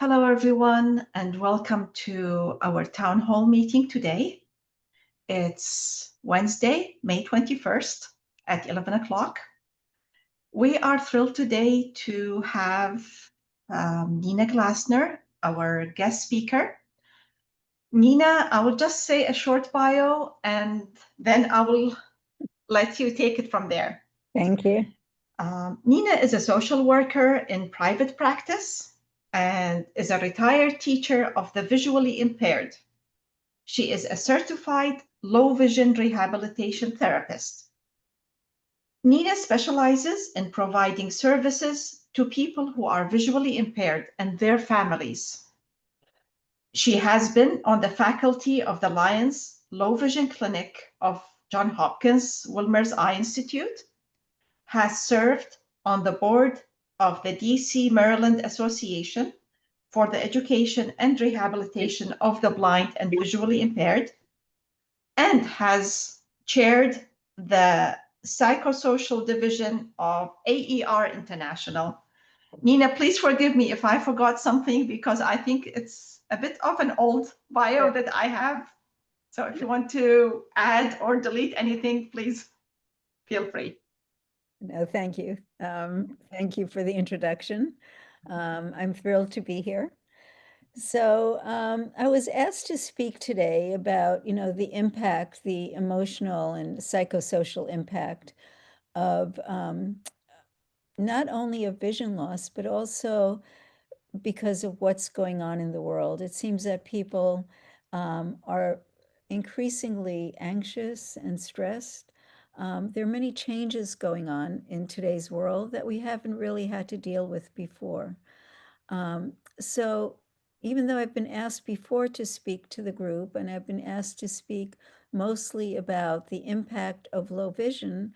Hello, everyone, and welcome to our town hall meeting today. It's Wednesday, May 21st at 11 o'clock. We are thrilled today to have Nina Glasner, our guest speaker. Nina, I will just say a short bio and then I will let you take it from there. Thank you. Nina is a social worker in private practice and is a retired teacher of the visually impaired. She is a certified low vision rehabilitation therapist. Nina specializes in providing services to people who are visually impaired and their families. She has been on the faculty of the Lions Low Vision Clinic of Johns Hopkins Wilmer's Eye Institute, has served on the board of the DC Maryland Association for the Education and Rehabilitation of the Blind and Visually Impaired, and has chaired the psychosocial division of AER International. Nina, please forgive me if I forgot something because I think it's a bit of an old bio that I have. So if you want to add or delete anything, please feel free. No, thank you. Thank you for the introduction. I'm thrilled to be here. So I was asked to speak today about, the impact, the emotional and psychosocial impact of not only of vision loss, but also because of what's going on in the world. It seems that people are increasingly anxious and stressed. There are many changes going on in today's world that we haven't really had to deal with before. So even though I've been asked before to speak to the group, and I've been asked to speak mostly about the impact of low vision,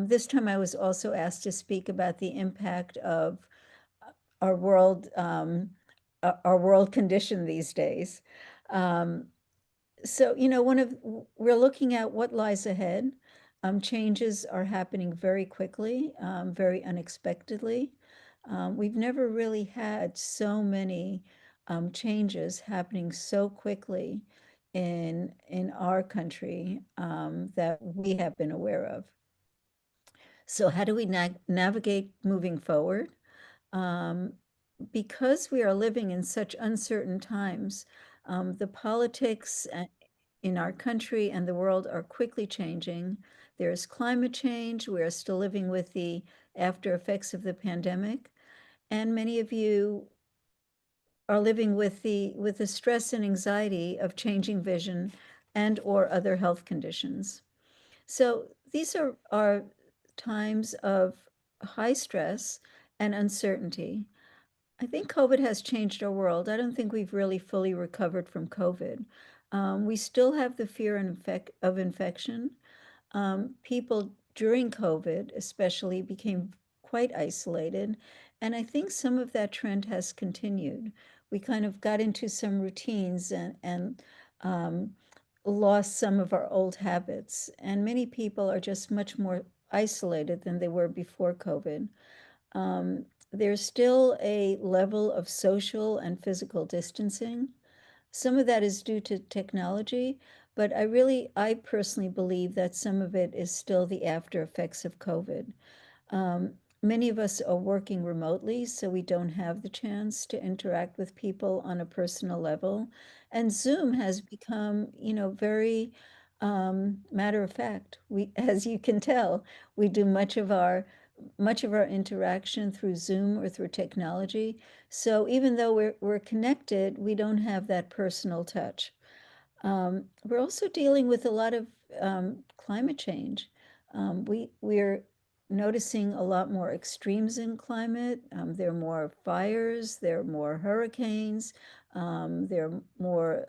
this time I was also asked to speak about the impact of our world, our world condition these days. So, we're looking at what lies ahead. Changes are happening very quickly, very unexpectedly. We've never really had so many changes happening so quickly in our country that we have been aware of. So, how do we navigate moving forward? Um, because we are living in such uncertain times, the politics in our country and the world are quickly changing. There's climate change. We are still living with the after effects of the pandemic. And many of you are living with the stress and anxiety of changing vision and or other health conditions. So these are times of high stress and uncertainty. I think COVID has changed our world. I don't think we've really fully recovered from COVID. We still have the fear of infection. People during COVID, especially, became quite isolated. And I think some of that trend has continued. We kind of got into some routines and lost some of our old habits. And many people are just much more isolated than they were before COVID. There's still a level of social and physical distancing. Some of that is due to technology, but I personally believe that some of it is still the after effects of COVID. Many of us are working remotely, so we don't have the chance to interact with people on a personal level. And Zoom has become, very matter of fact. As you can tell, we do much of our interaction through Zoom or through technology. So even though we're connected, we don't have that personal touch. We're also dealing with a lot of climate change. We're noticing a lot more extremes in climate. There are more fires, there are more hurricanes, there are more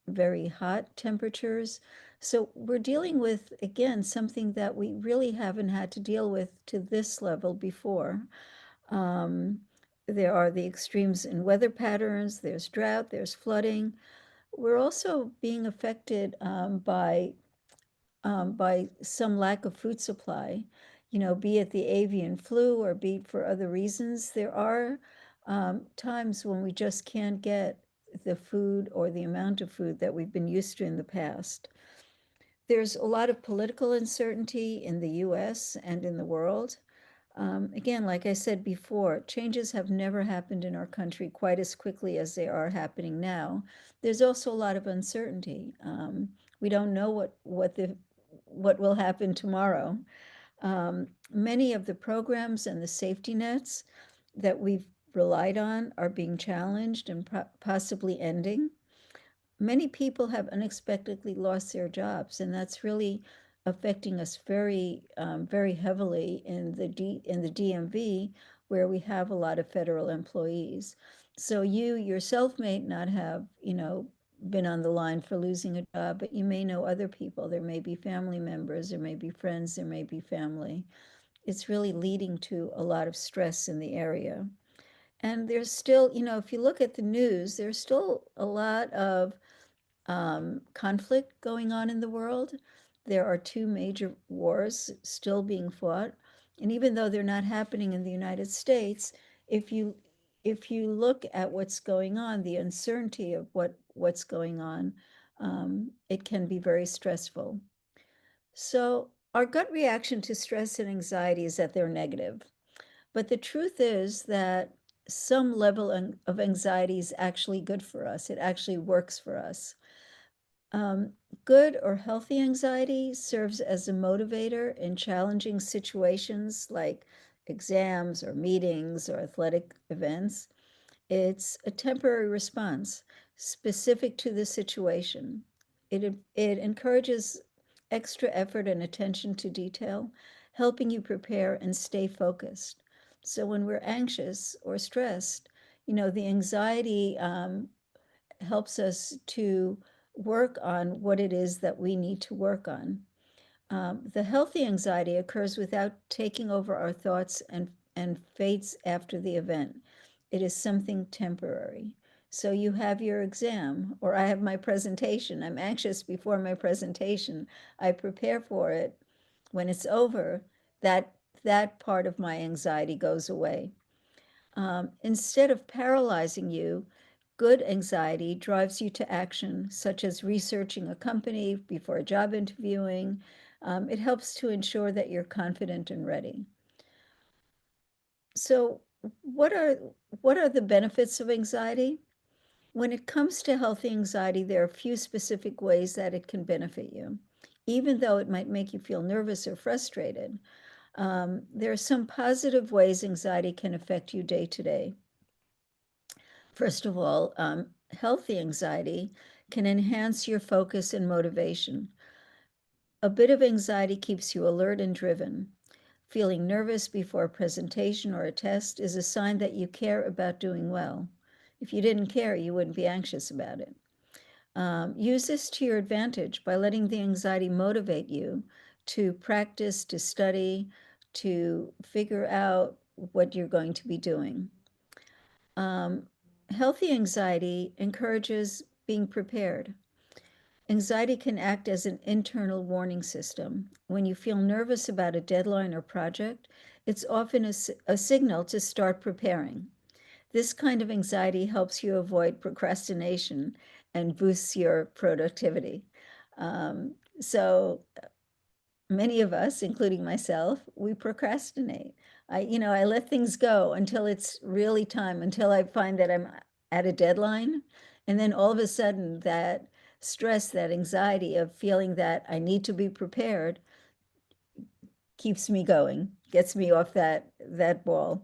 very hot temperatures. So we're dealing with, again, something that we really haven't had to deal with to this level before. Um, there are the extremes in weather patterns, there's drought, there's flooding. We're also being affected by some lack of food supply, be it the avian flu or be it for other reasons. There are times when we just can't get the food or the amount of food that we've been used to in the past. There's a lot of political uncertainty in the US and in the world. Again, like I said before, changes have never happened in our country quite as quickly as they are happening now. There's also a lot of uncertainty. We don't know what will happen tomorrow. Many of the programs and the safety nets that we've relied on are being challenged and possibly ending. Many people have unexpectedly lost their jobs, and that's really affecting us very heavily in the DMV, where we have a lot of federal employees. So you yourself may not have, been on the line for losing a job, but you may know other people. There may be family members, there may be friends, there may be family. It's really leading to a lot of stress in the area. And there's still, if you look at the news, there's still a lot of conflict going on in the world. There are two major wars still being fought, and even though they're not happening in the United States, if you if you look at what's going on, the uncertainty of what's going on, it can be very stressful. So our gut reaction to stress and anxiety is that they're negative, but the truth is that some level of anxiety is actually good for us. It actually works for us. Um, Good or healthy anxiety serves as a motivator in challenging situations like exams or meetings or athletic events. It's a temporary response specific to the situation. It encourages extra effort and attention to detail, helping you prepare and stay focused. So when we're anxious or stressed, the anxiety helps us to work on what it is that we need to work on. The healthy anxiety occurs without taking over our thoughts and fades after the event. It is something temporary. So you have your exam, or I have my presentation. I'm anxious before my presentation. I prepare for it. When it's over, that part of my anxiety goes away. Instead of paralyzing you, good anxiety drives you to action, such as researching a company before a job interviewing. It helps to ensure that you're confident and ready. So, what are what are the benefits of anxiety? When it comes to healthy anxiety, there are a few specific ways that it can benefit you, even though it might make you feel nervous or frustrated. There are some positive ways anxiety can affect you day to day. First of all, healthy anxiety can enhance your focus and motivation. A bit of anxiety keeps you alert and driven. Feeling nervous before a presentation or a test is a sign that you care about doing well. If you didn't care, you wouldn't be anxious about it. Use this to your advantage by letting the anxiety motivate you to practice, to study, to figure out what you're going to be doing. Um, Healthy anxiety encourages being prepared. Anxiety can act as an internal warning system. When you feel nervous about a deadline or project, it's often a signal to start preparing. This kind of anxiety helps you avoid procrastination and boosts your productivity. So many of us, including myself, we procrastinate. I let things go until it's really time, until I find that I'm at a deadline. And then all of a sudden, that stress, that anxiety of feeling that I need to be prepared keeps me going, gets me off that ball.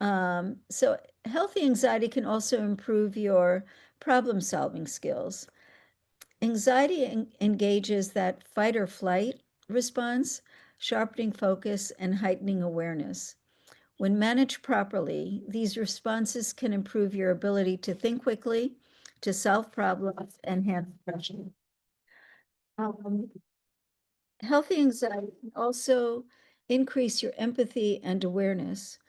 So healthy anxiety can also improve your problem-solving skills. Anxiety engages that fight or flight response, sharpening focus and heightening awareness. When managed properly, these responses can improve your ability to think quickly, to solve problems, and handle pressure. Um, Healthy anxiety can also increase your empathy and awareness.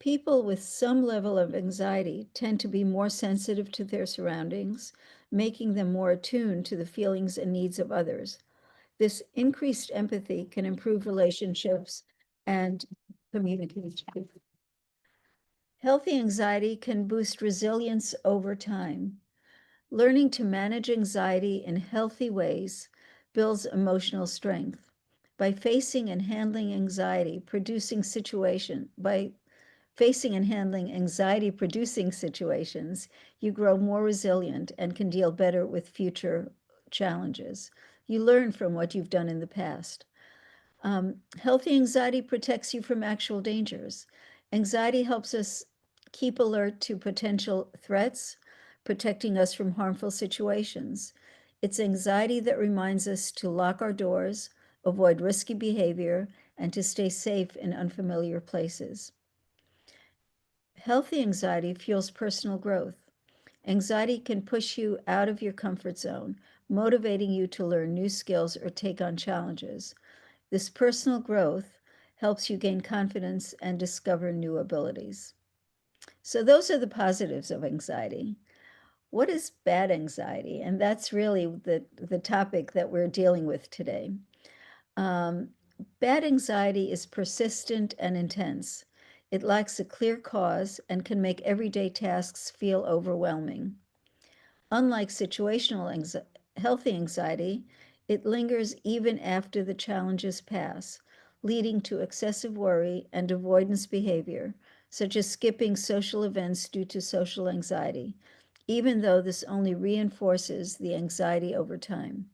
People with some level of anxiety tend to be more sensitive to their surroundings, making them more attuned to the feelings and needs of others. This increased empathy can improve relationships and communication. Healthy anxiety can boost resilience over time. Learning to manage anxiety in healthy ways builds emotional strength. By facing and handling anxiety producing situation, by facing and handling anxiety producing situations, you grow more resilient and can deal better with future challenges. You learn from what you've done in the past. Healthy anxiety protects you from actual dangers. Anxiety helps us keep alert to potential threats, protecting us from harmful situations. It's anxiety that reminds us to lock our doors, avoid risky behavior, and to stay safe in unfamiliar places. Healthy anxiety fuels personal growth. Anxiety can push you out of your comfort zone, motivating you to learn new skills or take on challenges. This personal growth helps you gain confidence and discover new abilities. So, those are the positives of anxiety. What is bad anxiety? And that's really the topic that we're dealing with today. Um, Bad anxiety is persistent and intense. It lacks a clear cause and can make everyday tasks feel overwhelming. Unlike healthy anxiety, it lingers even after the challenges pass, leading to excessive worry and avoidance behavior, such as skipping social events due to social anxiety, even though this only reinforces the anxiety over time.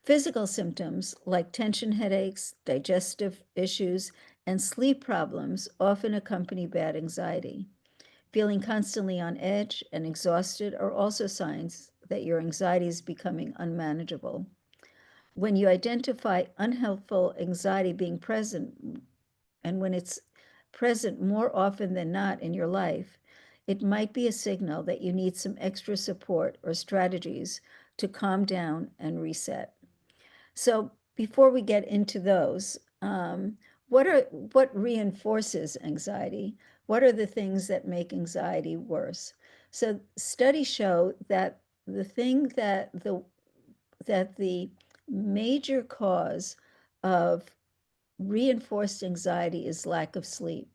Physical symptoms like tension headaches, digestive issues, and sleep problems often accompany bad anxiety. Feeling constantly on edge and exhausted are also signs that your anxiety is becoming unmanageable. When you identify unhelpful anxiety being present, and when it's present more often than not in your life, it might be a signal that you need some extra support or strategies to calm down and reset. So before we get into those, what reinforces anxiety? What are the things that make anxiety worse? So studies show that the thing that the major cause of reinforced anxiety is lack of sleep.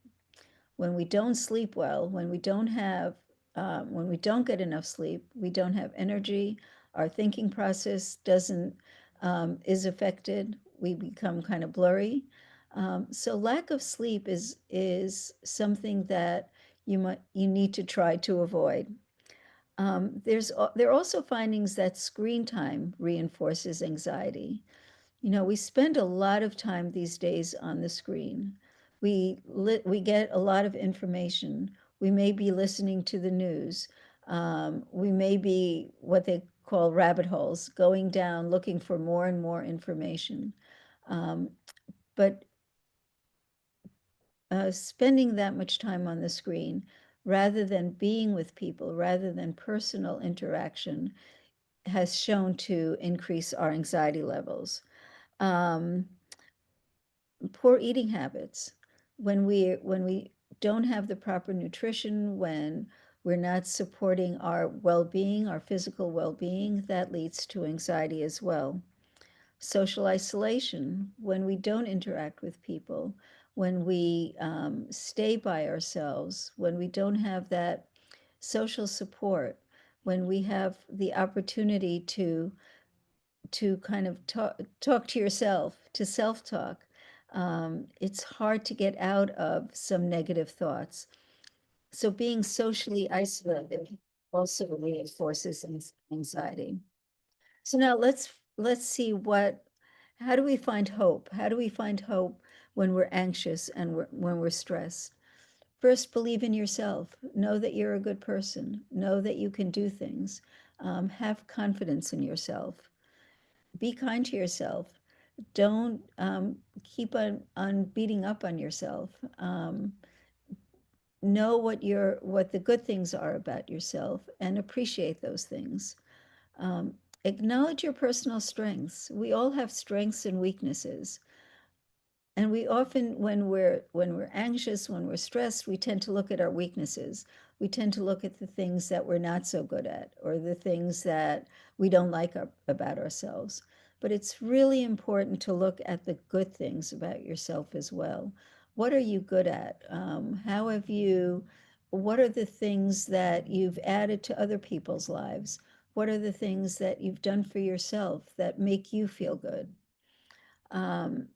When we don't sleep well, when we don't get enough sleep, we don't have energy. Our thinking process doesn't is affected. We become kind of blurry. So lack of sleep is something that you need to try to avoid. There are also findings that screen time reinforces anxiety. You know, we spend a lot of time these days on the screen. We get a lot of information. We may be listening to the news. We may be what they call rabbit holes, going down looking for more and more information. Um, but spending that much time on the screen, rather than being with people, rather than personal interaction, has shown to increase our anxiety levels. Um, Poor eating habits. When we don't have the proper nutrition, when we're not supporting our well-being, our physical well-being, that leads to anxiety as well. Social isolation, when we don't interact with people, when we stay by ourselves, when we don't have that social support, when we have the opportunity to kind of talk to yourself, to self-talk. It's hard to get out of some negative thoughts. So being socially isolated also reinforces anxiety. So now let's see how do we find hope? How do we find hope when we're anxious and when we're stressed? First, believe in yourself. Know that you're a good person. Know that you can do things. Have confidence in yourself. Be kind to yourself. Don't keep on beating up on yourself. Know what the good things are about yourself and appreciate those things. Um, Acknowledge your personal strengths. We all have strengths and weaknesses. And we often, when we're anxious, when we're stressed, we tend to look at our weaknesses. We tend to look at the things that we're not so good at, or the things that we don't like about ourselves. But it's really important to look at the good things about yourself as well. What are you good at? How have you, what are the things that you've added to other people's lives? What are the things that you've done for yourself that make you feel good? Um,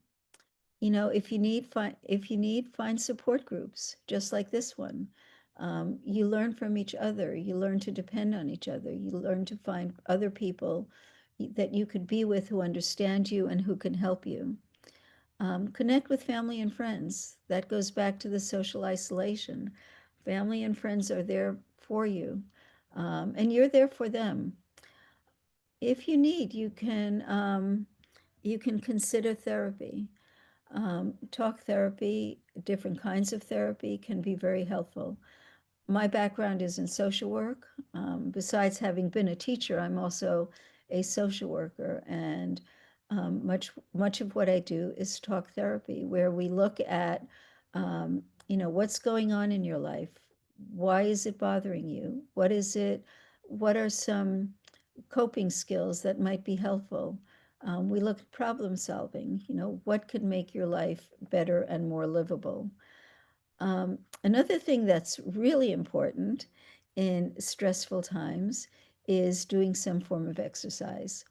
if you need, find support groups, just like this one. You learn from each other. You learn to depend on each other. You learn to find other people that you could be with who understand you and who can help you. Connect with family and friends. That goes back to the social isolation. Family and friends are there for you, and you're there for them. If you need, you can consider therapy. Talk therapy, different kinds of therapy can be very helpful. My background is in social work. Besides having been a teacher, I'm also a social worker, and much of what I do is talk therapy, where we look at, what's going on in your life. Why is it bothering you? What is it? What are some coping skills that might be helpful? We look at problem solving. What could make your life better and more livable? Another thing that's really important in stressful times is doing some form of exercise.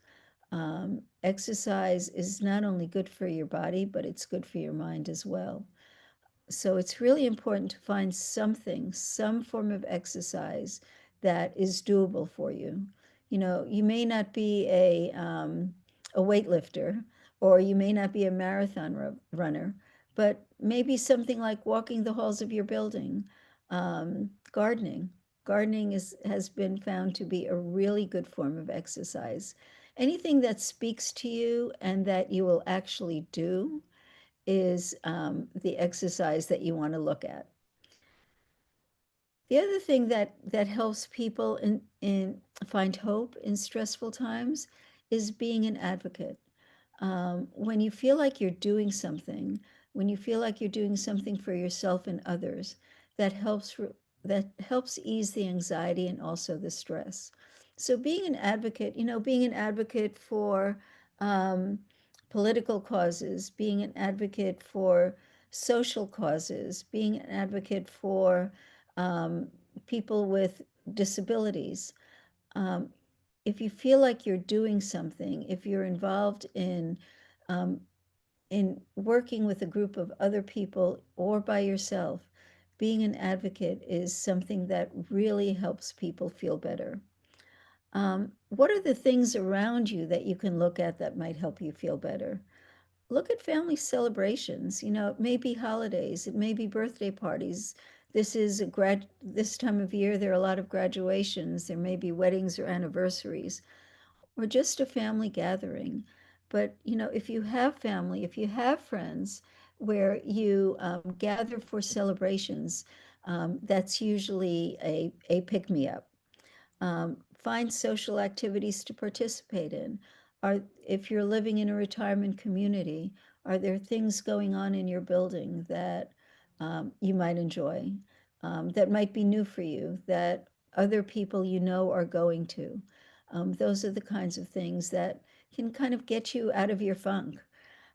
Exercise is not only good for your body, but it's good for your mind as well. So it's really important to find something, some form of exercise that is doable for you. You may not be a weightlifter, or you may not be a marathon runner, but maybe something like walking the halls of your building, gardening. Gardening has been found to be a really good form of exercise. Anything that speaks to you and that you will actually do is the exercise that you want to look at. The other thing that helps people in find hope in stressful times is being an advocate. When you feel like you're doing something, when you feel like you're doing something for yourself and others, that helps that helps ease the anxiety and also the stress. So being an advocate, being an advocate for um, political causes, being an advocate for social causes, being an advocate for um, people with disabilities. Um, if you feel like you're doing something, if you're involved um, in working with a group of other people or by yourself, being an advocate is something that really helps people feel better. What are the things around you that you can look at that might help you feel better? Look at family celebrations. It may be holidays, it may be birthday parties. This time of year, there are a lot of graduations, there may be weddings or anniversaries, or just a family gathering. But, if you have family, if you have friends where you gather for celebrations, that's usually a pick me up. Find social activities to participate in. If you're living in a retirement community, are there things going on in your building that you might enjoy, that might be new for you, that other people are going to? Those are the kinds of things that can kind of get you out of your funk.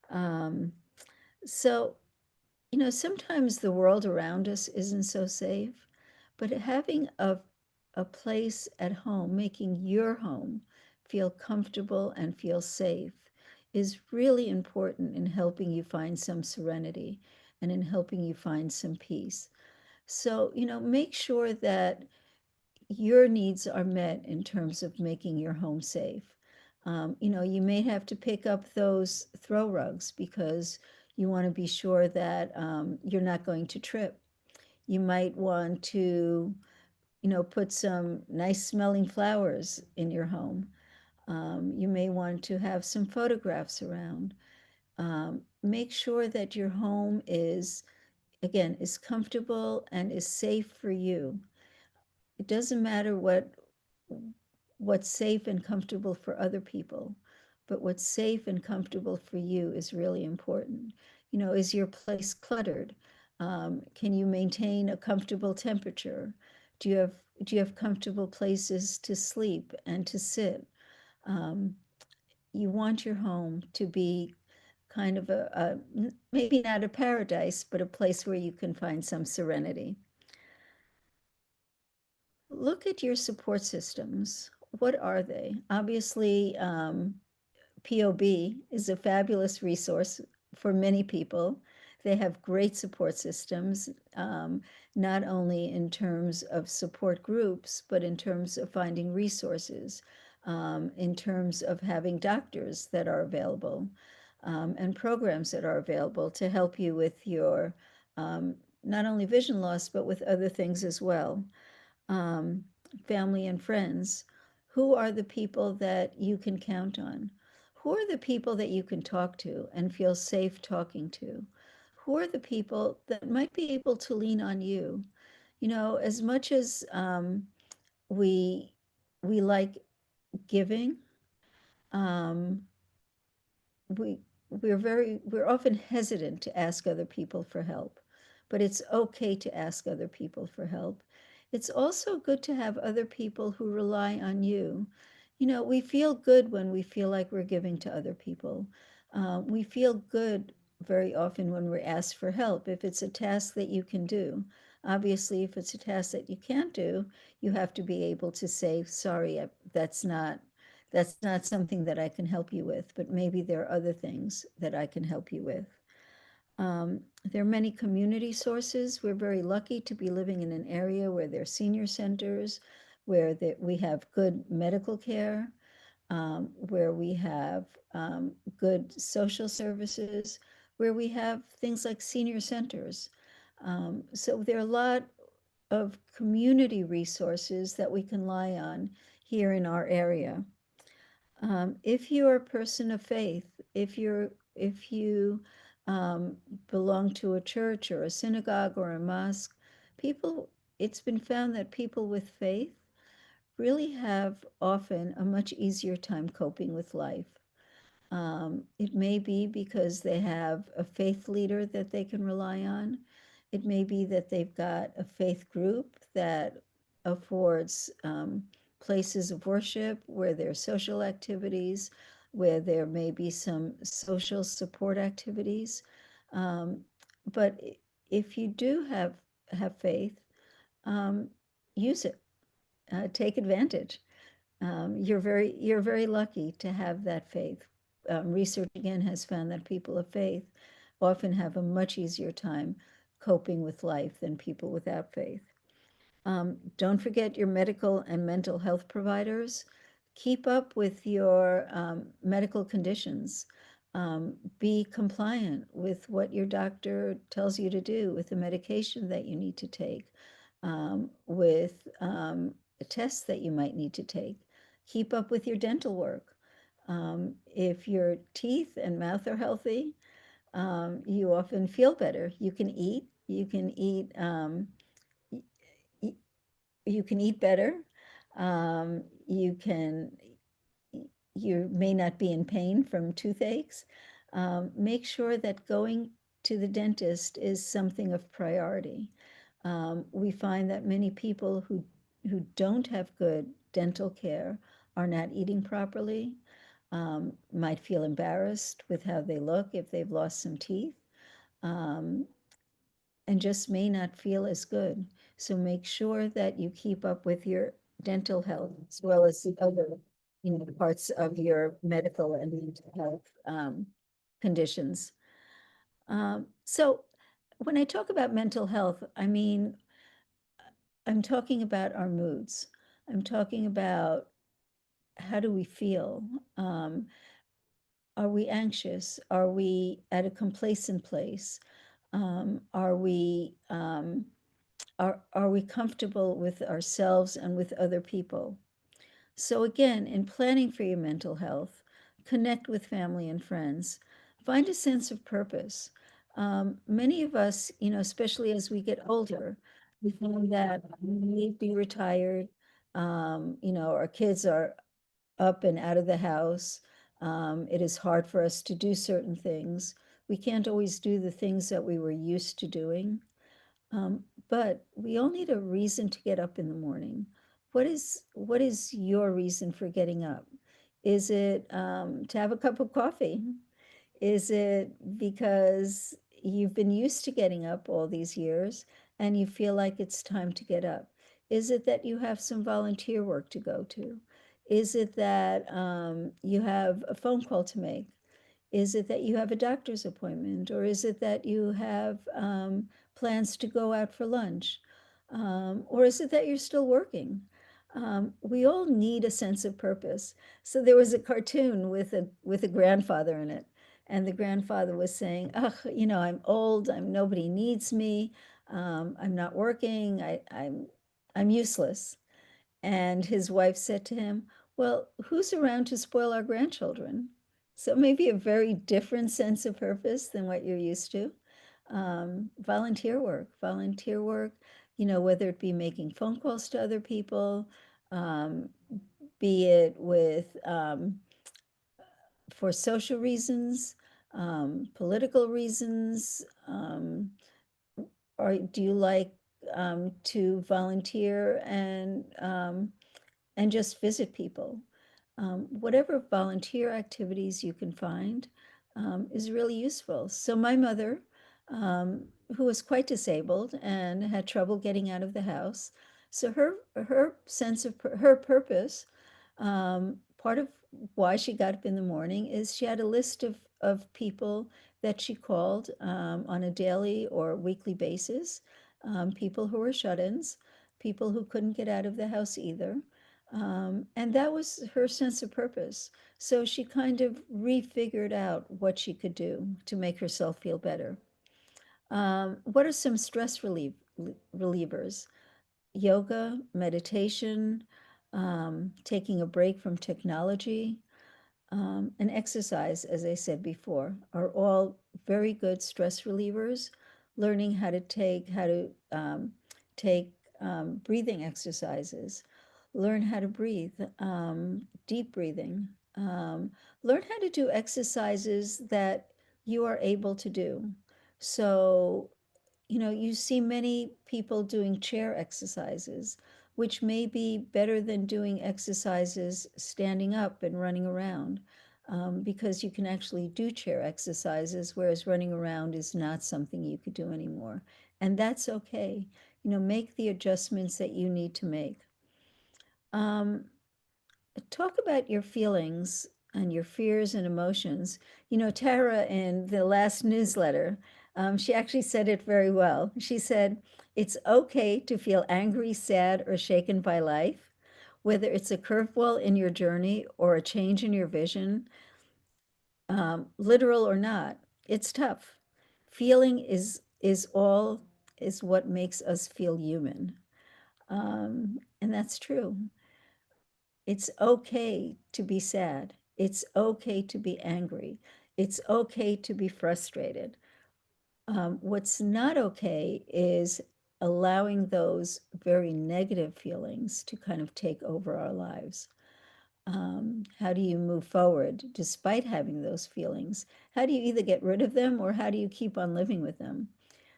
Um, so sometimes the world around us isn't so safe, but having a place at home, making your home feel comfortable and feel safe is really important in helping you find some serenity and in helping you find some peace. So, make sure that your needs are met in terms of making your home safe. You may have to pick up those throw rugs because you want to be sure that you're not going to trip. You might want to, put some nice smelling flowers in your home. You may want to have some photographs around. Make sure that your home again, is comfortable and is safe for you. It doesn't matter what's safe and comfortable for other people, but what's safe and comfortable for you is really important. Is your place cluttered? Can you maintain a comfortable temperature? Do you have do you have comfortable places to sleep and to sit? Um, you want your home to be kind of maybe not a paradise, but a place where you can find some serenity. Look at your support systems. What are they? Obviously, POB is a fabulous resource for many people. They have great support systems, not only in terms of support groups, but in terms of finding resources, in terms of having doctors that are available, and programs that are available to help you with your um, not only vision loss, but with other things as well. Um, Family and friends. Who are the people that you can count on? Who are the people that you can talk to and feel safe talking to? Who are the people that might be able to lean on you? You know, as much as we we like giving, um, we we're often hesitant to ask other people for help, but it's okay to ask other people for help. It's also good to have other people who rely on you. You know, we feel good when we feel like we're giving to other people. We feel good very often when we're asked for help if it's a task that you can do. Obviously, if it's a task that you can't do, you have to be able to say, sorry, that's not something that I can help you with, but maybe there are other things that I can help you with. There are many community sources. We're very lucky to be living in an area where there are senior centers, where we have good medical care, where we have good social services, where we have things like senior centers. So there are a lot of community resources that we can rely on here in our area. If you're a person of faith, if you belong to a church or a synagogue or a mosque, people, it's been found that people with faith really have often a much easier time coping with life. It may be because they have a faith leader that they can rely on. It may be that they've got a faith group that affords places of worship where there are social activities, where there may be some social support activities. Um, but if you do have faith, um, use it, take advantage. You're very lucky to have that faith. Research again has found that people of faith often have a much easier time coping with life than people without faith. Don't forget your medical and mental health providers. Keep up with your medical conditions. Be compliant with what your doctor tells you to do, with the medication that you need to take, with tests that you might need to take. Keep up with your dental work. If your teeth and mouth are healthy, you often feel better. You can eat, you can eat better. You can, you may not be in pain from toothaches. Make sure that going to the dentist is something of priority. We find that many people who don't have good dental care are not eating properly, might feel embarrassed with how they look if they've lost some teeth. Um, and just may not feel as good. So make sure that you keep up with your dental health as well as the other, parts of your medical and mental health conditions. So when I talk about mental health, I mean, I'm talking about our moods. I'm talking about how do we feel? Um, are we anxious? Are we at a complacent place? Are we are we comfortable with ourselves and with other people? So again, in planning for your mental health, connect with family and friends. Find a sense of purpose. Many of us, especially as we get older, we find that we may be retired. Our kids are up and out of the house. It is hard for us to do certain things. We can't always do the things that we were used to doing. But we all need a reason to get up in the morning. What is your reason for getting up? Is it to have a cup of coffee? Is it because you've been used to getting up all these years and you feel like it's time to get up? Is it that you have some volunteer work to go to? Is it that you have a phone call to make? Is it that you have a doctor's appointment? Or is it that you have plans to go out for lunch? Or is it that you're still working? We all need a sense of purpose. So there was a cartoon with a grandfather in it, and the grandfather was saying, "Ugh, I'm old. Nobody needs me. I'm not working. I'm useless." And his wife said to him, "Well, who's around to spoil our grandchildren?" So maybe a very different sense of purpose than what you're used to. Volunteer work, whether it be making phone calls to other people, um, be it with for social reasons, political reasons, or do you like to volunteer and just visit people? Whatever volunteer activities you can find is really useful. So my mother, who was quite disabled and had trouble getting out of the house, so her sense of her purpose, part of why she got up in the morning is she had a list of people that she called on a daily or weekly basis, people who were shut-ins, people who couldn't get out of the house either. And that was her sense of purpose. So she kind of refigured out what she could do to make herself feel better. What are some relievers? Yoga, meditation, taking a break from technology, and exercise, as I said before, are all very good stress relievers. Learning how to take breathing exercises, learn how to breathe, deep breathing, learn how to do exercises that you are able to do. So you see many people doing chair exercises, which may be better than doing exercises standing up and running around, because you can actually do chair exercises, whereas running around is not something you could do anymore. And that's okay. Make the adjustments that you need to make. Um, Talk about your feelings and your fears and emotions. Tara, in the last newsletter, she actually said it very well. She said, it's okay to feel angry, sad, or shaken by life, whether it's a curveball in your journey or a change in your vision, literal or not. It's tough. Feeling is what makes us feel human. And that's true. It's okay to be sad. It's okay to be angry. It's okay to be frustrated. What's not okay is allowing those very negative feelings to kind of take over our lives. How do you move forward despite having those feelings? How do you either get rid of them or how do you keep on living with them?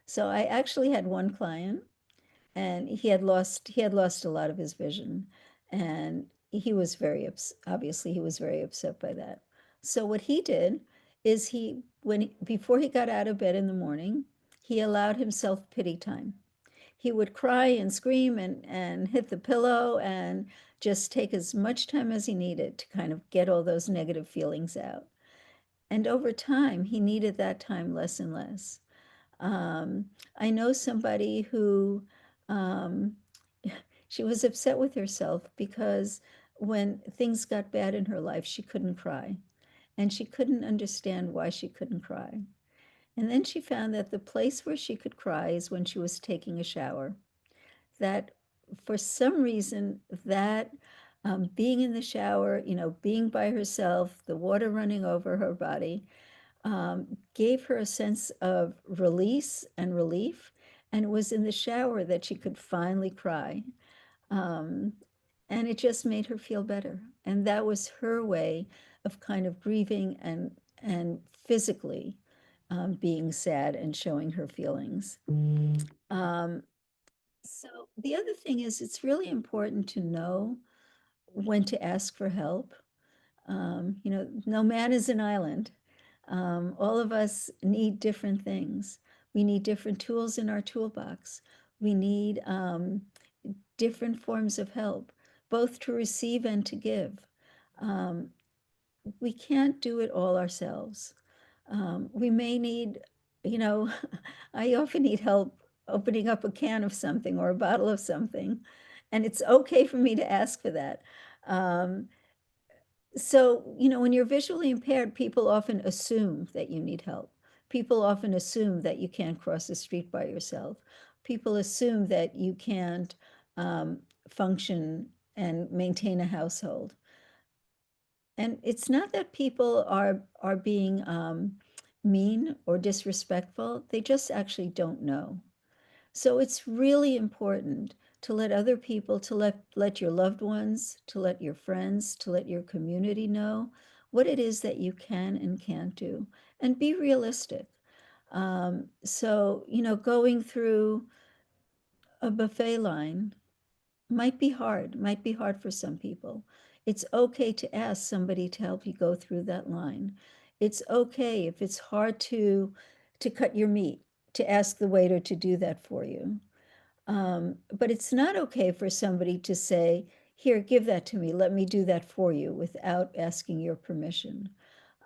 So I actually had one client, and he had lost a lot of his vision, and he was obviously he was very upset by that. So what he did is before he got out of bed in the morning, he allowed himself pity time. He would cry and scream and hit the pillow and just take as much time as he needed to kind of get all those negative feelings out. And over time, he needed that time less and less. Um, I know somebody who um, she was upset with herself because when things got bad in her life, she couldn't cry. And she couldn't understand why she couldn't cry. And then she found that the place where she could cry is when she was taking a shower. That for some reason, that being in the shower, being by herself, the water running over her body, gave her a sense of release and relief. And it was in the shower that she could finally cry. Um, and it just made her feel better. And that was her way of kind of grieving and physically being sad and showing her feelings. Um, so the other thing is, it's really important to know when to ask for help. No man is an island. All of us need different things. We need different tools in our toolbox. We need different forms of help, both to receive and to give. Um, we can't do it all ourselves. We may need, you know, I often need help opening up a can of something or a bottle of something, and it's okay for me to ask for that. Um, when you're visually impaired, people often assume that you need help. People often assume that you can't cross the street by yourself. People assume that you can't um, function and maintain a household. And it's not that people are being mean or disrespectful. They just actually don't know. So it's really important to let other people, to let your loved ones, to let your friends, to let your community know what it is that you can and can't do, and be realistic. Going through a buffet line might be hard for some people. It's okay to ask somebody to help you go through that line. It's okay if it's hard to cut your meat, to ask the waiter to do that for you. But it's not okay for somebody to say, here, give that to me, let me do that for you without asking your permission.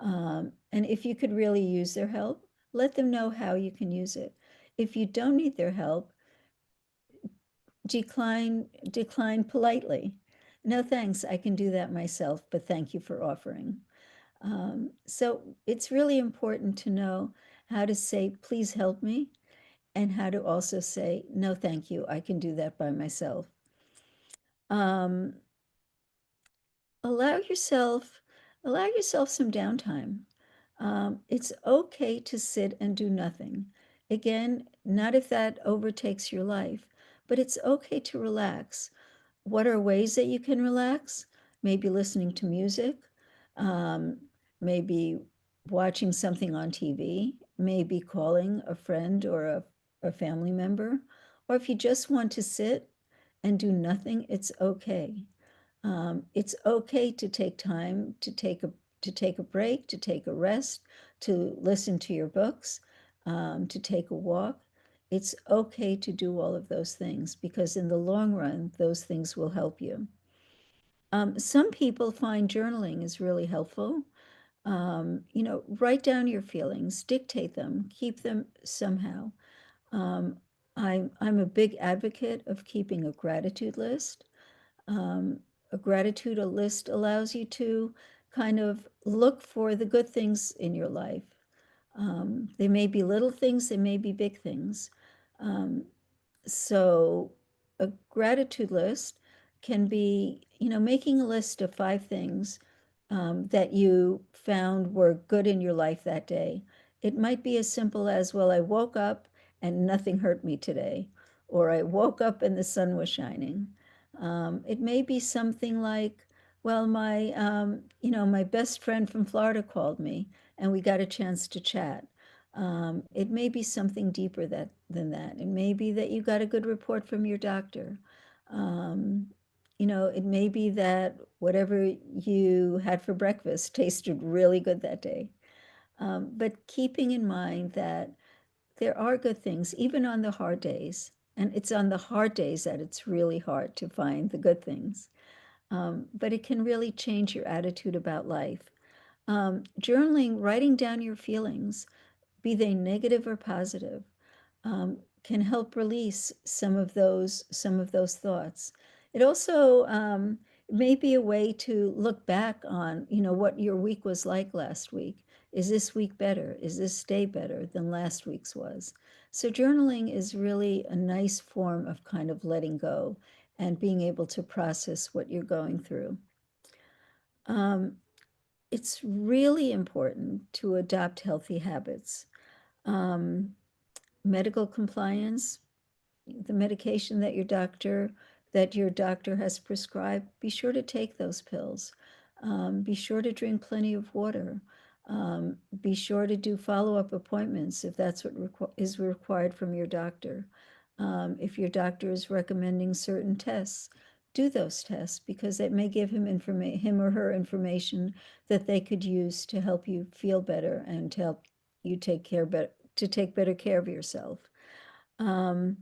And if you could really use their help, let them know how you can use it. If you don't need their help, decline politely. No, thanks, I can do that myself, but thank you for offering. So it's really important to know how to say, please help me, and how to also say, no, thank you, I can do that by myself. Um, allow yourself, allow yourself some downtime. It's okay to sit and do nothing. Again, not if that overtakes your life, but it's okay to relax. What are ways that you can relax? Maybe listening to music, um, maybe watching something on TV, maybe calling a friend or a family member. Or if you just want to sit and do nothing, it's okay. It's okay to take time to take a break, to take a rest, to listen to your books, to take a walk. It's okay to do all of those things because in the long run, those things will help you. Some people find journaling is really helpful. Write down your feelings, dictate them, keep them somehow. Um, I'm a big advocate of keeping a gratitude list. Um, a gratitude list allows you to kind of look for the good things in your life. They may be little things, they may be big things. Um, so a gratitude list can be, making a list of 5 things that you found were good in your life that day. It might be as simple as, well, I woke up and nothing hurt me today, or I woke up and the sun was shining. It may be something like, well, my best friend from Florida called me and we got a chance to chat. It may be something deeper than that. It may be that you got a good report from your doctor. Um, it may be that whatever you had for breakfast tasted really good that day. But keeping in mind that there are good things, even on the hard days. And it's on the hard days that it's really hard to find the good things. But it can really change your attitude about life. Journaling, writing down your feelings, be they negative or positive, can help release some of those thoughts. It also may be a way to look back on, what your week was like last week. Is this week better? Is this day better than last week's was? So journaling is really a nice form of kind of letting go and being able to process what you're going through. Um, it's really important to adopt healthy habits. Um, Medical compliance, the medication that your doctor has prescribed, be sure to take those pills. Be sure to drink plenty of water. Be sure to do follow-up appointments if that's what is required from your doctor. If your doctor is recommending certain tests, do those tests because it may give him or her information that they could use to help you feel better and to help you take better care of yourself. Um,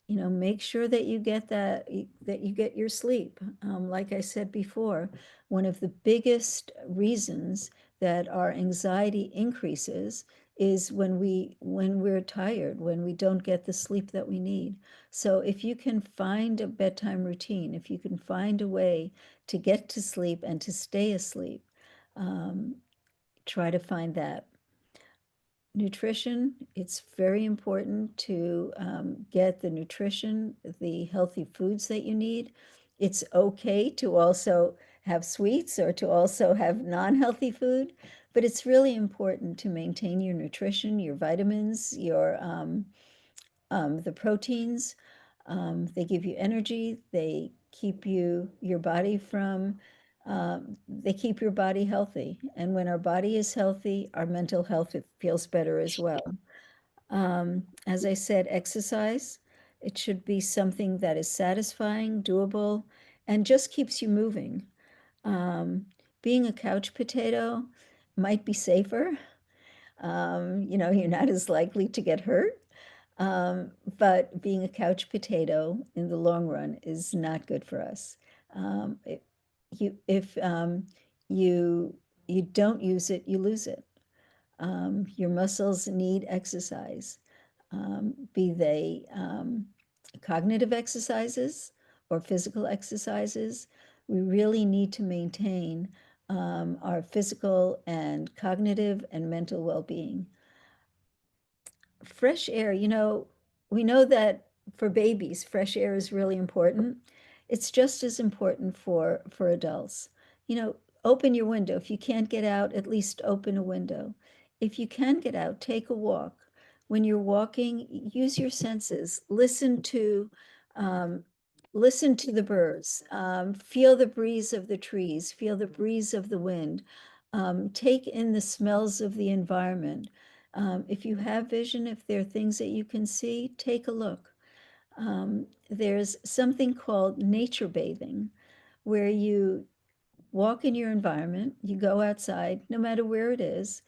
make sure that you get that you get your sleep. Like I said before, one of the biggest reasons that our anxiety increases is when we're tired, when we don't get the sleep that we need. So if you can find a bedtime routine, if you can find a way to get to sleep and to stay asleep, um, try to find that. Nutrition, it's very important to get the nutrition, the healthy foods that you need. It's okay to also have sweets or to also have non-healthy food, but it's really important to maintain your nutrition, your vitamins, the proteins. They give you energy. They keep your body they keep your body healthy. And when our body is healthy, our mental health it feels better as well. As I said, exercise, it should be something that is satisfying, doable, and just keeps you moving. Um, Being a couch potato might be safer. You're not as likely to get hurt. But being a couch potato in the long run is not good for us. It, if you you don't use it, you lose it. Your muscles need exercise, be they cognitive exercises or physical exercises. We really need to maintain our physical and cognitive and mental well-being. Fresh air, we know that for babies, fresh air is really important. It's just as important for adults. You know, open your window. If you can't get out, at least open a window. If you can get out, take a walk. When you're walking, use your senses. Um, listen to the birds. Feel the breeze of the trees. Feel the breeze of the wind. Take in the smells of the environment. If you have vision, if there are things that you can see, take a look. There's something called nature bathing, where you walk in your environment, you go outside, no matter where it is,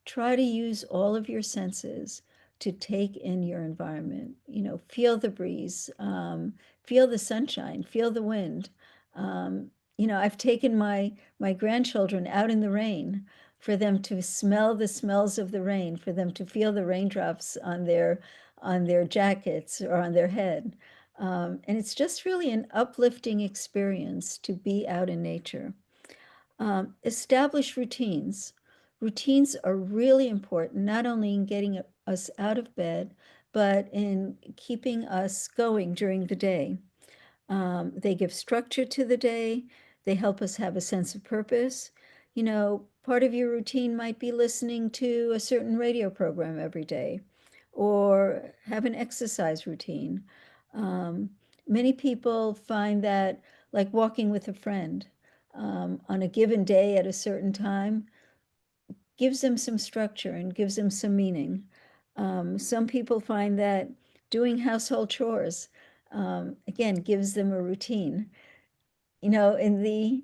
try to use all of your senses to take in your environment. Feel the breeze, feel the sunshine, feel the wind. I've taken my grandchildren out in the rain for them to smell the smells of the rain, for them to feel the raindrops on their jackets or on their head. And it's just really an uplifting experience to be out in nature. Establish routines. Routines are really important, not only in getting us out of bed, but in keeping us going during the day. They give structure to the day. They help us have a sense of purpose. Part of your routine might be listening to a certain radio program every day or have an exercise routine. Um, Many people find that, like walking with a friend on a given day at a certain time, gives them some structure and gives them some meaning. Some people find that doing household chores, again, gives them a routine. You know, in the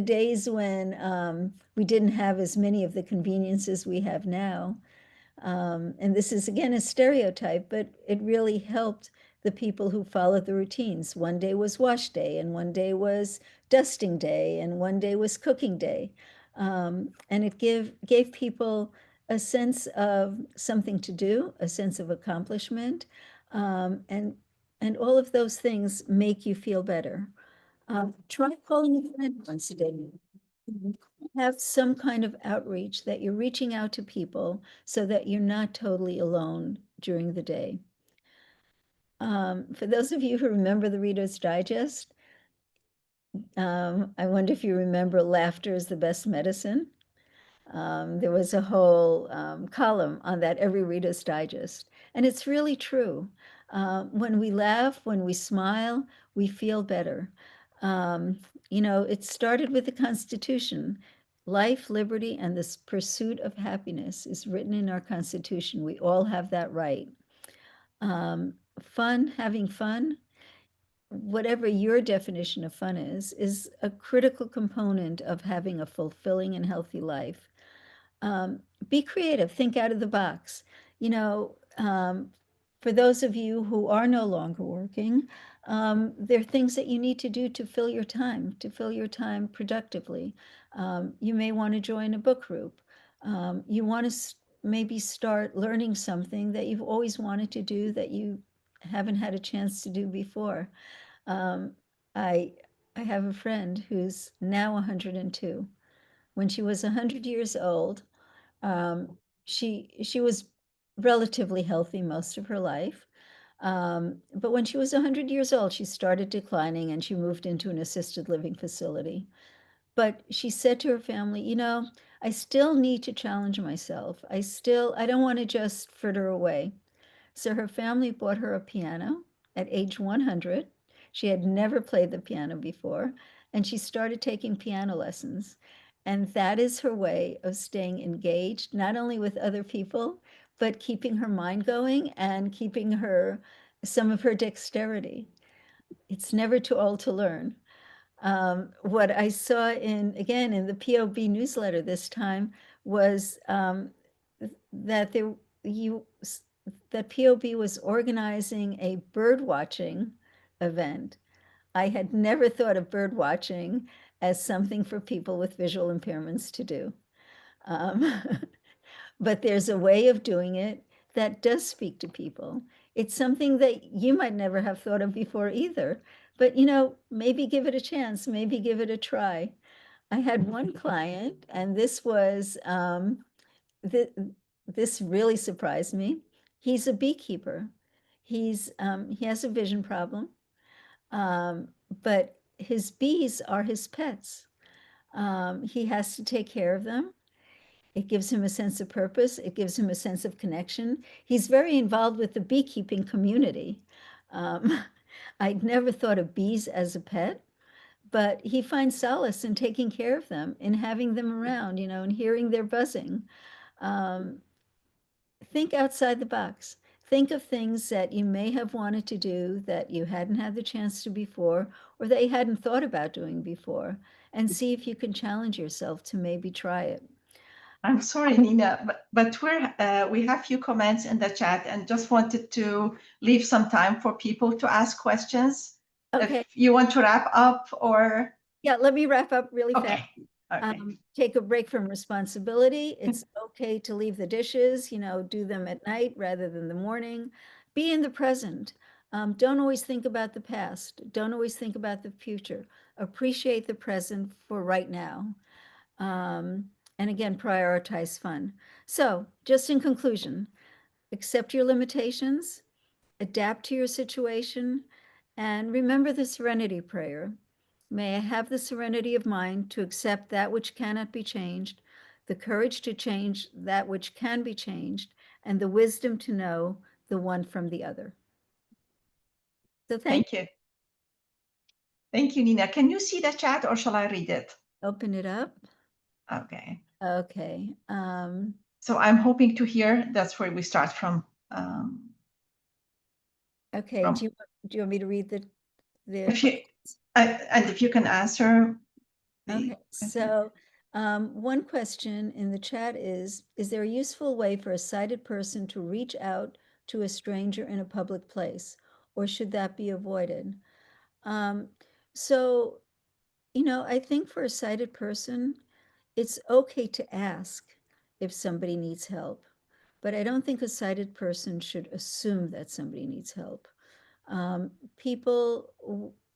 days when we didn't have as many of the conveniences we have now, and this is again a stereotype, but it really helped the people who followed the routines. One day was wash day, and one day was dusting day, and one day was cooking day. And it gave people a sense of something to do, a sense of accomplishment, um, and and all of those things make you feel better. Try calling a friend once a day. Have some kind of outreach that you're reaching out to people so that you're not totally alone during the day. For those of you who remember the Reader's Digest, I wonder if you remember laughter is the best medicine. There was a whole column on that every Reader's Digest, and it's really true. When we laugh, when we smile, we feel better. Um, it started with the Constitution. Life, liberty, and the pursuit of happiness is written in our Constitution. We all have that right. Having fun. whatever your definition of fun is a critical component of having a fulfilling and healthy life. Um, be creative, think out of the box. You know, for those of you who are no longer working, there are things that you need to do to fill your time productively. You may want to join a book group. You want to maybe start learning something that you've always wanted to do that you haven't had a chance to do before. Um, I I have a friend who's now 102. When she was 100 years old, she was relatively healthy most of her life. But when she was 100 years old, she started declining and she moved into an assisted living facility. But she said to her family, you know, I still need to challenge myself. I don't want to just fritter away. So her family bought her a piano at age 100. She had never played the piano before, and she started taking piano lessons. And that is her way of staying engaged, not only with other people, but keeping her mind going and keeping her some of her dexterity. It's never too old to learn. What I saw again, in the POB newsletter this time was that you, that POB was organizing a bird watching event. I had never thought of bird watching as something for people with visual impairments to do. Um, but there's a way of doing it that does speak to people. It's something that you might never have thought of before either. But, you know, maybe give it a chance, maybe give it a try. I had one client, and th this really surprised me. He's a beekeeper. He has a vision problem, um, but his bees are his pets. He has to take care of them. It gives him a sense of purpose. It gives him a sense of connection. He's very involved with the beekeeping community. Um, I'd never thought of bees as a pet, but he finds solace in taking care of them, in having them around, you know, and hearing their buzzing. Um, think outside the box. Think of things that you may have wanted to do that you hadn't had the chance to before, or that you hadn't thought about doing before, and see if you can challenge yourself to maybe try it. I'm sorry, Nina, but we have few comments in the chat and just wanted to leave some time for people to ask questions. Okay. If you want to wrap up or Yeah, let me wrap up really fast. okay. Okay. Take a break from responsibility. It's okay to leave the dishes, you know, do them at night rather than the morning. Be in the present. Don't always think about the past. Don't always think about the future. Appreciate the present for right now. And again, prioritize fun. So, just in conclusion, accept your limitations, adapt to your situation, and remember the serenity prayer. May I have the serenity of mind to accept that which cannot be changed, the courage to change that which can be changed, and the wisdom to know the one from the other. So Thank you. Thank you, Nina. Can you see the chat or shall I read it? Open it up. Okay. Okay. So I'm hoping to hear, that's where we start from. Okay. From Do you want me to read the if you, and if you can answer the Okay, so one question in the chat is there a useful way for a sighted person to reach out to a stranger in a public place, or should that be avoided? Um, so, you know, I think for a sighted person, it's okay to ask if somebody needs help, but I don't think a sighted person should assume that somebody needs help. People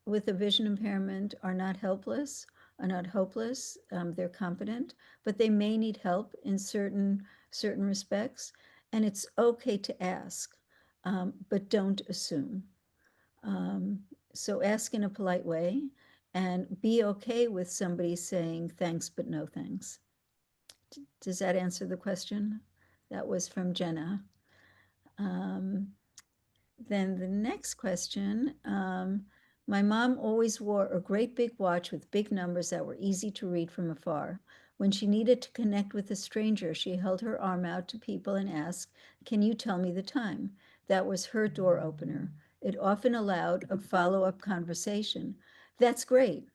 with a vision impairment are not helpless, are not hopeless. They're competent, but they may need help in certain respects, and it's okay to ask, but don't assume. Um, so ask in a polite way, and be okay with somebody saying thanks, but no thanks. Does that answer the question? That was from Jenna. Um, Then the next question, my mom always wore a great big watch with big numbers that were easy to read from afar. When she needed to connect with a stranger, she held her arm out to people and asked, "Can you tell me the time?" That was her door opener. It often allowed a follow-up conversation. That's great,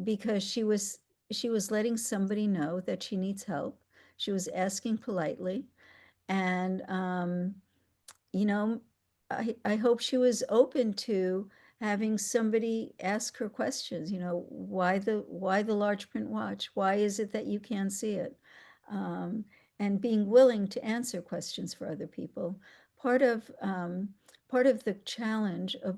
because she was letting somebody know that she needs help. She was asking politely, and you know, I hope she was open to having somebody ask her questions, why the large print watch? Why is it that you can't see it? Um, and being willing to answer questions for other people. Part of part of the challenge of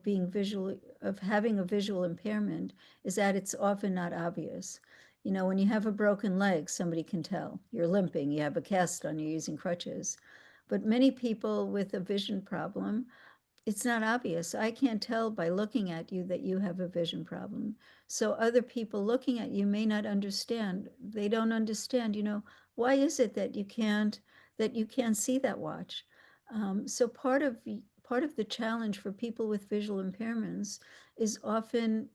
of having a visual impairment is that it's often not obvious. When you have a broken leg, somebody can tell. You're limping, you have a cast on, you're using crutches. But many people with a vision problem, it's not obvious. I can't tell by looking at you that you have a vision problem. So other people looking at you may not understand. They don't understand, why is it that you can't see that watch? So part of the challenge for people with visual impairments is often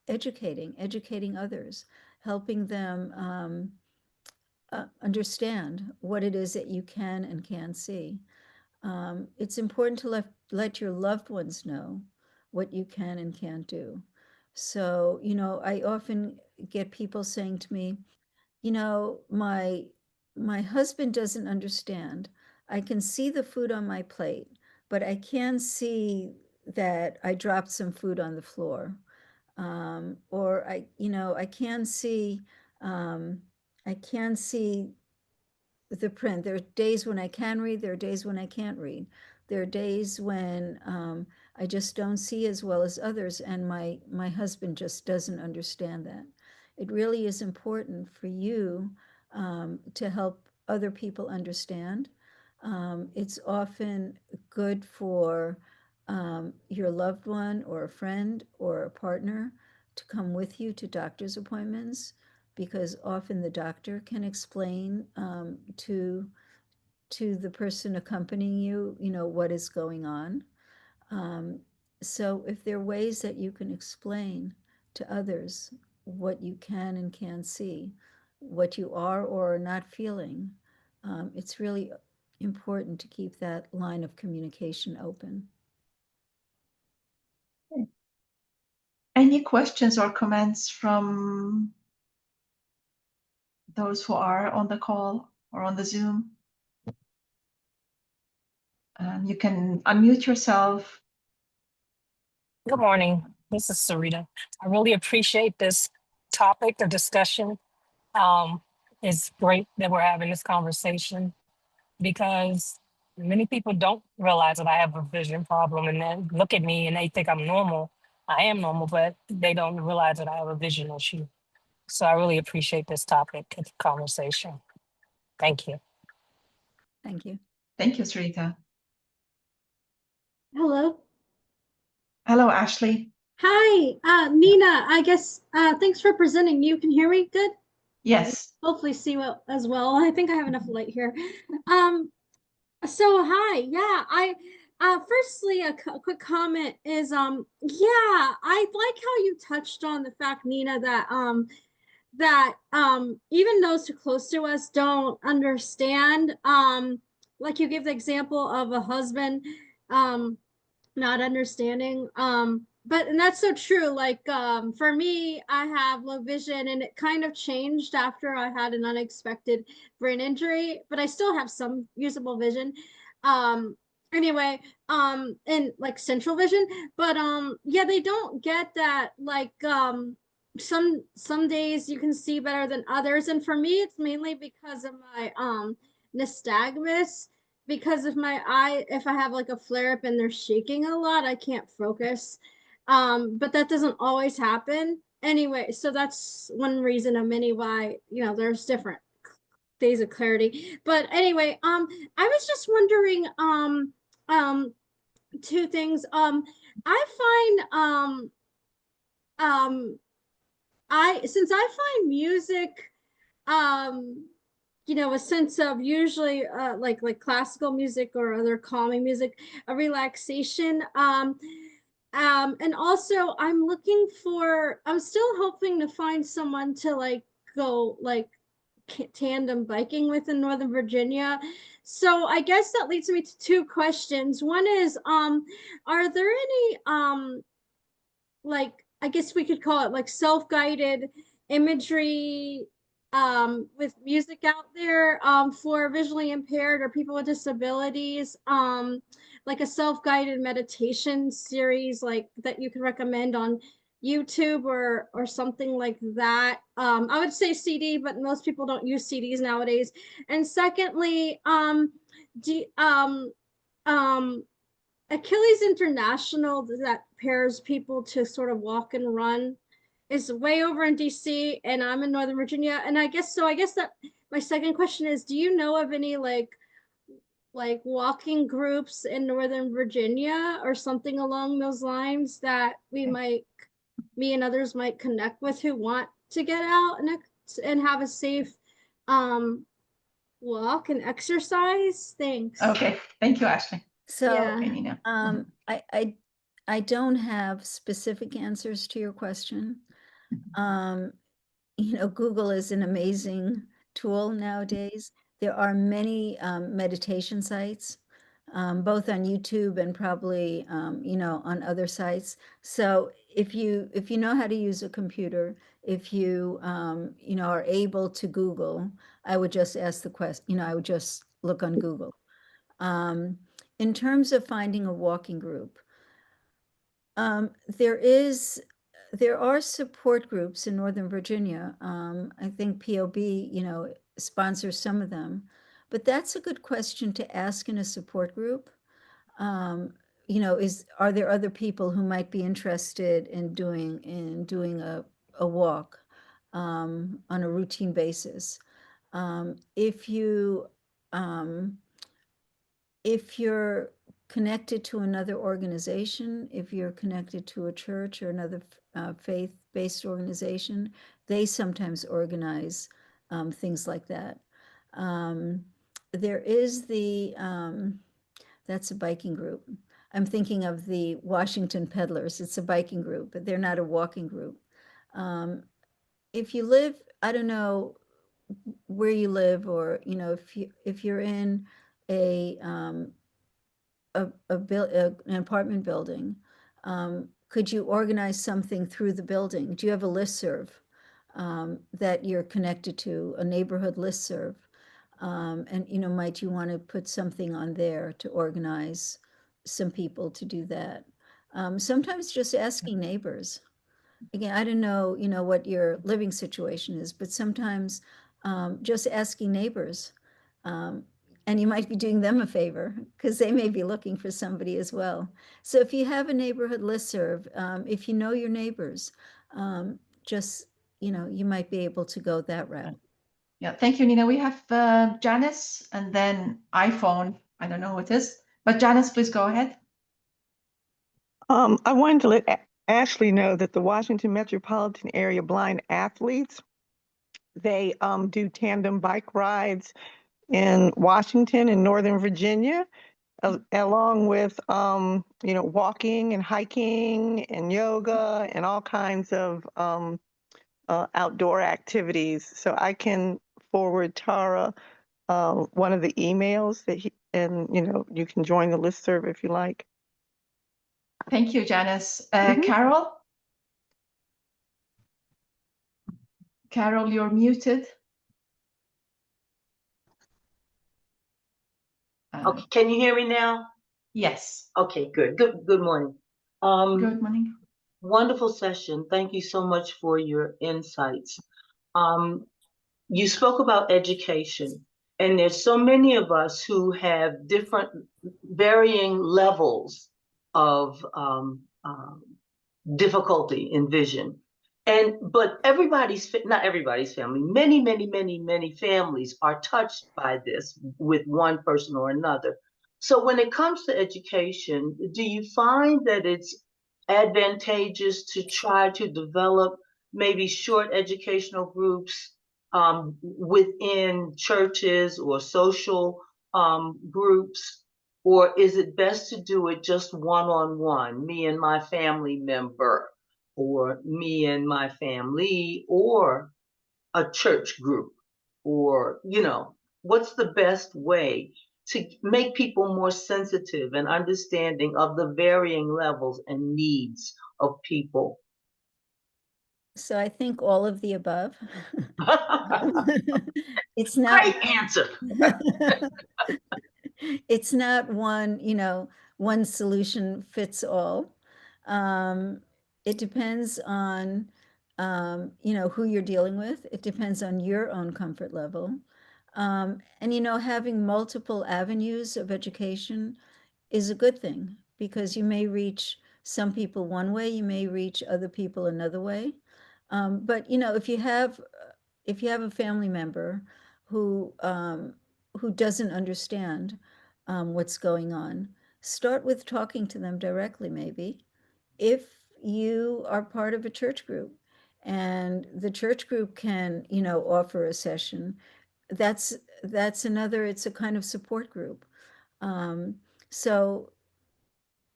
educating others, helping them understand what it is that you can and can't see. It's important to let your loved ones know what you can and can't do. So, I often get people saying to me, my husband doesn't understand. I can see the food on my plate, but I can see that I dropped some food on the floor. Or I can see, um, I can see the print. There are days when I can read, there are days when I can't read. There are days when I just don't see as well as others, and my husband just doesn't understand that. It really is important for you to help other people understand. It's often good for your loved one or a friend or a partner to come with you to doctor's appointments, because often the doctor can explain to the person accompanying you, what is going on. Um, so if there are ways that you can explain to others what you can and can't see, what you are or are not feeling, it's really important to keep that line of communication open. Any questions or comments from those who are on the call or on the Zoom? You can unmute yourself. Good morning. This is Sarita. I really appreciate this topic of discussion. It's great that we're having this conversation because many people don't realize that I have a vision problem and then look at me and they think I'm normal. I am normal, but they don't realize that I have a vision issue. So I really appreciate this topic of conversation. Thank you. Thank you. Thank you, Sarita. Hello. Hello, Ashley. Hi, Nina. I guess thanks for presenting. You can hear me good? Yes. Hopefully see well as well. I think I have enough light here. So hi. Yeah, I firstly a quick comment is yeah, I like how you touched on the fact, Nina, that even those too close to us don't understand. Like you gave the example of a husband not understanding. But and that's so true. Like for me, I have low vision and it kind of changed after I had an unexpected brain injury, but I still have some usable vision. Um anyway, and like central vision, but yeah, they don't get that like some days you can see better than others, and for me it's mainly because of my nystagmus, because if my eye, if I have like a flare up and they're shaking a lot, I can't focus. But that doesn't always happen anyway. So that's one reason of many why, there's different days of clarity. But anyway, I was just wondering, two things. I find, since I find music, um, a sense of usually like classical music or other calming music, a relaxation. And also I'm still hoping to find someone to like go like tandem biking with in Northern Virginia. So I guess that leads me to two questions. One is, are there any like, I guess we could call it like self-guided imagery with music out there for visually impaired or people with disabilities, like a self-guided meditation series like that you could recommend on YouTube or something like that. I would say CD, but most people don't use CDs nowadays. And secondly, do Achilles International that pairs people to sort of walk and run is way over in DC, and I'm in Northern Virginia. And I guess that my second question is, do you know of any like walking groups in Northern Virginia or something along those lines that me and others might connect with who want to get out and have a safe walk and exercise? Thanks. Okay, thank you, Ashley. So Yeah. Okay, Nina. I don't have specific answers to your question. You know, Google is an amazing tool nowadays. There are many meditation sites, both on YouTube and probably you know, on other sites. So if you know how to use a computer, if you you know, are able to Google, I would just ask the question. You know, I would just look on Google. In terms of finding a walking group, there are support groups in Northern Virginia. I think POB, you know, sponsors some of them, but that's a good question to ask in a support group. You know, are there other people who might be interested in doing a walk on a routine basis? If you're connected to another organization, if you're connected to a church or another faith-based organization, they sometimes organize things like that. There is that's a biking group. I'm thinking of the Washington Peddlers. It's a biking group, but they're not a walking group. If you live, I don't know where you live, or, you know, if you're in an apartment building, could you organize something through the building? Do you have a listserv that you're connected to, a neighborhood listserv? And, you know, might you want to put something on there to organize some people to do that? Sometimes just asking neighbors. Again, I don't know, you know, what your living situation is, but sometimes just asking neighbors. And you might be doing them a favor because they may be looking for somebody as well. So if you have a neighborhood listserv, if you know your neighbors, just, you know, you might be able to go that route. Yeah, thank you, Nina. We have Janice and then iPhone. I don't know who it is, but Janice, please go ahead. I wanted to let Ashley know that the Washington metropolitan area blind athletes, they do tandem bike rides in Washington and Northern Virginia, along with you know, walking and hiking and yoga and all kinds of outdoor activities. So I can forward Tara one of the emails that and you know, you can join the listserv if you like. Thank you, Janice. Carol? Carol, you're muted. Okay, can you hear me now? Yes. Okay, good. Good morning. Good morning. Wonderful session. Thank you so much for your insights. You spoke about education, and there's so many of us who have different, varying levels of difficulty in vision. But not everybody's family, many families are touched by this with one person or another. So when it comes to education, do you find that it's advantageous to try to develop maybe short educational groups within churches or social groups? Or is it best to do it just one-on-one, me and my family member, or me and my family, or a church group? or, what's the best way to make people more sensitive and understanding of the varying levels and needs of people? So I think all of the above. It's not Great answer. it's not one solution fits all. It depends on who you're dealing with. It depends on your own comfort level. And having multiple avenues of education is a good thing because you may reach some people one way, you may reach other people another way. But if you have a family member who doesn't understand what's going on, start with talking to them directly, maybe. If you are part of a church group and the church group can, offer a session, that's another, it's a kind of support group. So,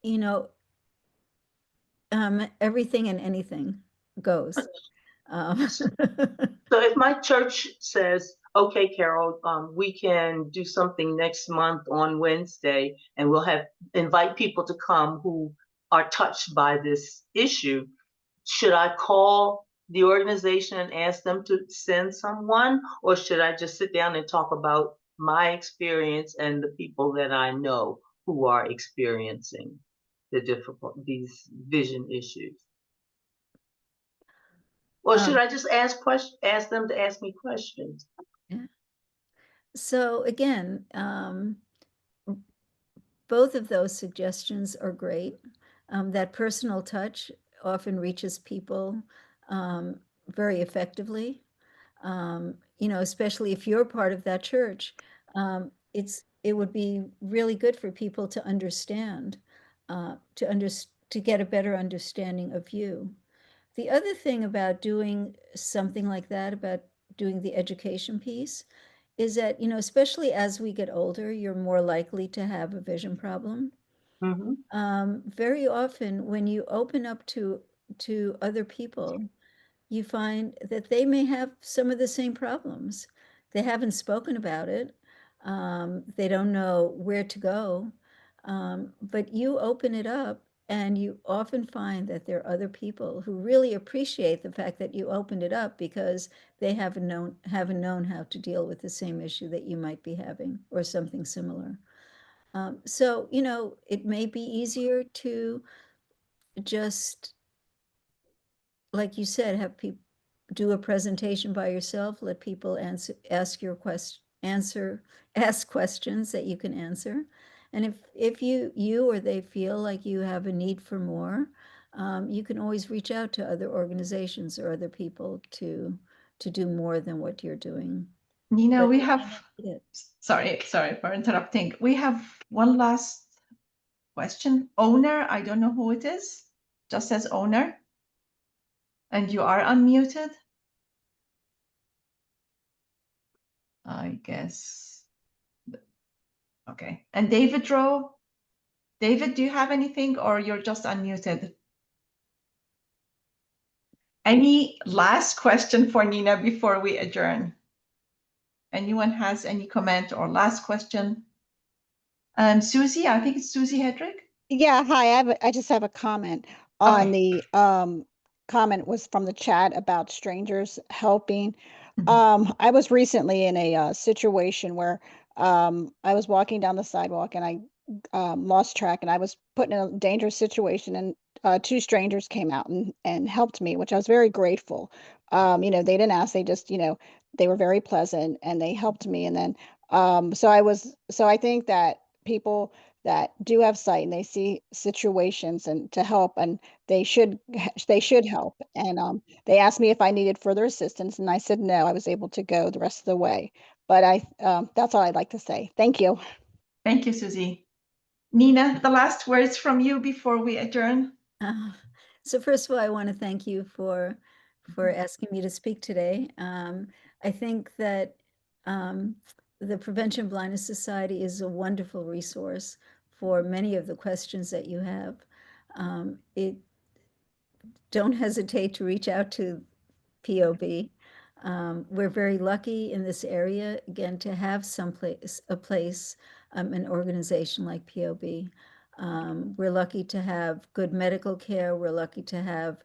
you know, everything and anything goes. So if my church says, okay, Carol, we can do something next month on Wednesday, and we'll invite people to come who are touched by this issue, should I call the organization and ask them to send someone, or should I just sit down and talk about my experience and the people that I know who are experiencing these vision issues? Or should I just ask them to ask me questions? Yeah. So again, both of those suggestions are great. That personal touch often reaches people very effectively. Especially if you're part of that church, it would be really good for people to understand, to get a better understanding of you. The other thing about doing something like that, about doing the education piece, is that, especially as we get older, you're more likely to have a vision problem. Very often, when you open up to other people, you find that they may have some of the same problems. They haven't spoken about it. They don't know where to go. But you open it up, and you often find that there are other people who really appreciate the fact that you opened it up because they haven't known how to deal with the same issue that you might be having or something similar. So, it may be easier to just, like you said, have people do a presentation by yourself, let people ask questions that you can answer. And if you or they feel like you have a need for more, you can always reach out to other organizations or other people to do more than what you're doing. Nina, But we have, yeah. sorry for interrupting. We have one last question. Owner, I don't know who it is, just says owner. And you are unmuted. I guess. Okay. And David Rowe. David, do you have anything or you're just unmuted? Any last question for Nina before we adjourn? Anyone has any comment or last question? Susie, I think it's Susie Hedrick. Yeah, hi. I just have a comment on the comment was from the chat about strangers helping. I was recently in a situation where I was walking down the sidewalk and I lost track and I was put in a dangerous situation, and two strangers came out and helped me, which I was very grateful. They didn't ask, they just, they were very pleasant and they helped me. And then so I think that people that do have sight and they see situations and to help, and they should help. And they asked me if I needed further assistance, and I said no. I was able to go the rest of the way. But that's all I'd like to say. Thank you. Thank you, Susie. Nina, the last words from you before we adjourn. So first of all, I want to thank you for asking me to speak today. I think that the Prevention of Blindness Society is a wonderful resource for many of the questions that you have. Don't hesitate to reach out to POB. We're very lucky in this area, again, to have a place, an organization like POB. We're lucky to have good medical care. We're lucky to have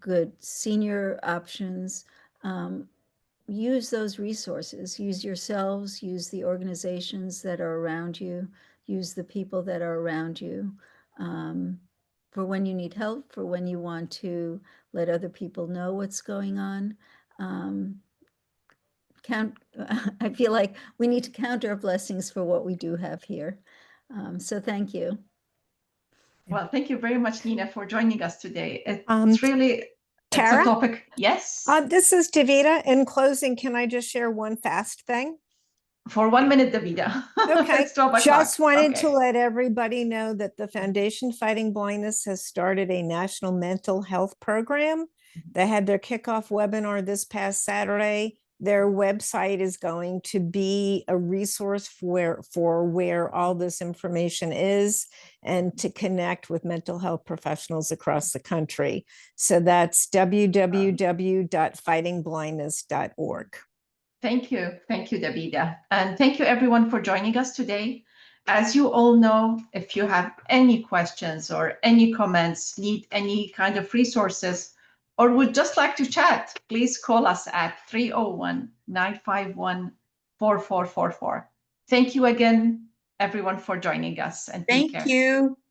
good senior options. Use those resources, use yourselves, use the organizations that are around you, use the people that are around you, for when you need help, for when you want to let other people know what's going on. I feel like we need to count our blessings for what we do have here. So thank you. Well, thank you very much, Nina, for joining us today. It's really Tara? it's a topic. Yes. This is Davida. In closing, can I just share one fast thing? For 1 minute, Davida. Okay. It's 12 o'clock. Just wanted to Okay. let everybody know that the Foundation Fighting Blindness has started a national mental health program. They had their kickoff webinar this past Saturday. Their website is going to be a resource for where all this information is and to connect with mental health professionals across the country. So that's www.fightingblindness.org. Thank you. Thank you, Davida. And thank you, everyone, for joining us today. As you all know, if you have any questions or any comments, need any kind of resources, or would just like to chat, please call us at 301-951-4444. Thank you again, everyone, for joining us, and take care. Thank you.